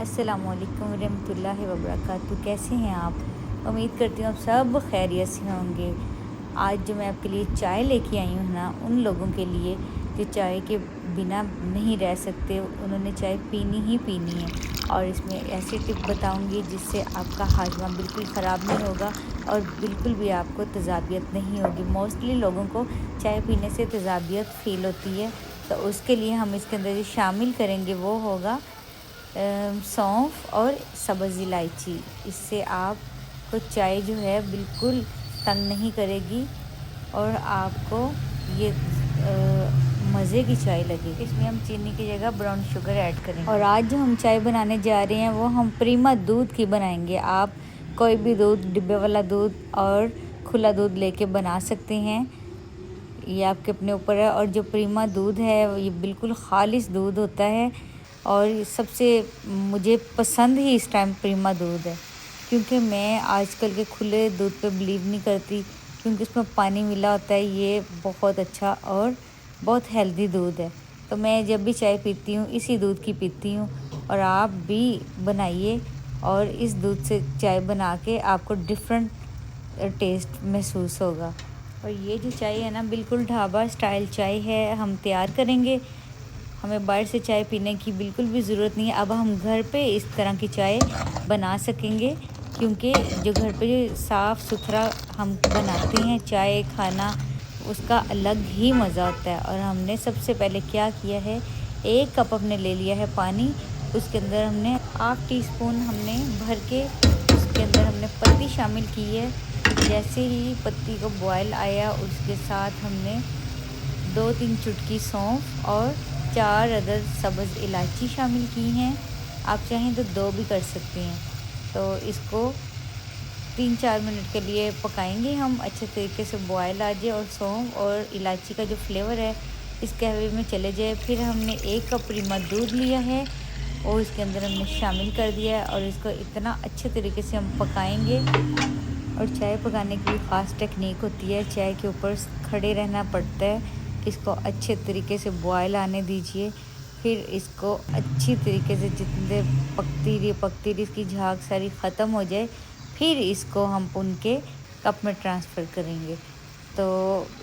अस्सलामुअलैकुम रहमतुल्लाहि व बरकातहू। कैसे हैं आप? उम्मीद करती हूँ आप सब खैरियत से होंगे। आज जो मैं आपके लिए चाय लेके आई हूँ ना, उन लोगों के लिए जो चाय के बिना नहीं रह सकते, उन्होंने चाय पीनी ही पीनी है। और इसमें ऐसी टिप बताऊँगी जिससे आपका हाजमा बिल्कुल ख़राब नहीं होगा और बिल्कुल भी आपको तेज़ाबियत नहीं होगी। मोस्टली लोगों को चाय पीने से तेज़ाबियत फ़ील होती है, तो उसके लिए हम इसके अंदर जो शामिल करेंगे वो होगा सौंफ और सब्ज़ इलायची। इससे आपको चाय जो है बिल्कुल तंग नहीं करेगी और आपको ये मज़े की चाय लगेगी। इसमें हम चीनी की जगह ब्राउन शुगर ऐड करेंगे। और आज जो हम चाय बनाने जा रहे हैं वो हम प्रीमा दूध की बनाएंगे। आप कोई भी दूध, डिब्बे वाला दूध और खुला दूध लेके बना सकते हैं, ये आपके अपने ऊपर है। और जो प्रीमा दूध है ये बिल्कुल खालिस दूध होता है और सबसे मुझे पसंद ही इस टाइम प्रीमा दूध है, क्योंकि मैं आजकल के खुले दूध पे बिलीव नहीं करती, क्योंकि इसमें पानी मिला होता है। ये बहुत अच्छा और बहुत हेल्दी दूध है, तो मैं जब भी चाय पीती हूँ इसी दूध की पीती हूँ। और आप भी बनाइए और इस दूध से चाय बना के आपको डिफरेंट टेस्ट महसूस होगा। और ये जो चाय है ना, बिल्कुल ढाबा स्टाइल चाय है हम तैयार करेंगे। हमें बाहर से चाय पीने की बिल्कुल भी ज़रूरत नहीं है। अब हम घर पे इस तरह की चाय बना सकेंगे, क्योंकि जो घर पे साफ़ सुथरा हम बनाते हैं चाय, खाना उसका अलग ही मज़ा होता है। और हमने सबसे पहले क्या किया है, 1 कप हमने ले लिया है पानी, उसके अंदर हमने ½ टीस्पून हमने भर के उसके अंदर हमने पत्ती शामिल की है। जैसे ही पत्ती को बॉयल आया, उसके साथ हमने 2-3 चुटकी सौंफ और 4 अदद सब्ज़ इलायची शामिल की हैं। आप चाहें तो 2 भी कर सकते हैं। तो इसको 3-4 मिनट के लिए पकाएंगे हम, अच्छे तरीके से बॉयल आ जाए और सौंफ और इलायची का जो फ्लेवर है इस कहवे में चले जाए। फिर हमने 1 कप प्रीमा दूध लिया है और इसके अंदर हमने शामिल कर दिया है और इसको इतना अच्छे तरीके से हम पकाएंगे। और चाय पकाने की ख़ास टेक्निक होती है, चाय के ऊपर खड़े रहना पड़ता है। इसको अच्छे तरीके से बॉयल आने दीजिए, फिर इसको अच्छी तरीके से जितनी देर पकती रही इसकी झाग सारी ख़त्म हो जाए, फिर इसको हम उनके कप में ट्रांसफ़र करेंगे। तो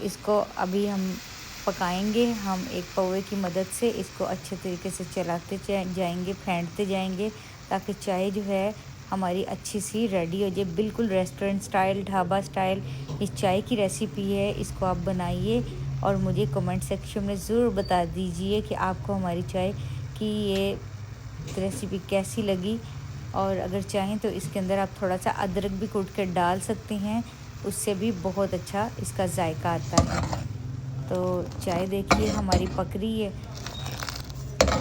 इसको अभी हम पकाएंगे, हम एक पौवे की मदद से इसको अच्छे तरीके से चलाते जाएंगे, फेंटते जाएंगे, ताकि चाय जो है हमारी अच्छी सी रेडी हो जाए। बिल्कुल रेस्टोरेंट स्टाइल, ढाबा स्टाइल इस चाय की रेसिपी है। इसको आप बनाइए और मुझे कमेंट सेक्शन में ज़रूर बता दीजिए कि आपको हमारी चाय की ये रेसिपी कैसी लगी। और अगर चाहें तो इसके अंदर आप थोड़ा सा अदरक भी कूट कर डाल सकते हैं, उससे भी बहुत अच्छा इसका जायका आता है। तो चाय देखिए हमारी पक रही है,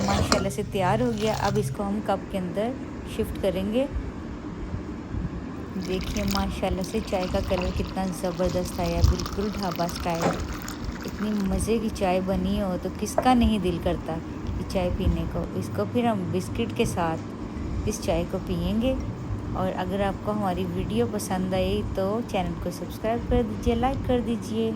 माशाल्लाह से तैयार हो गया। अब इसको हम कप के अंदर शिफ्ट करेंगे। देखिए माशाल्लाह से चाय का कलर कितना ज़बरदस्त आया, बिल्कुल ढाबा स्टाइल। इतनी मज़े की चाय बनी हो तो किसका नहीं दिल करता कि चाय पीने को। इसको फिर हम बिस्किट के साथ इस चाय को पियेंगे। और अगर आपको हमारी वीडियो पसंद आई तो चैनल को सब्सक्राइब कर दीजिए, लाइक कर दीजिए।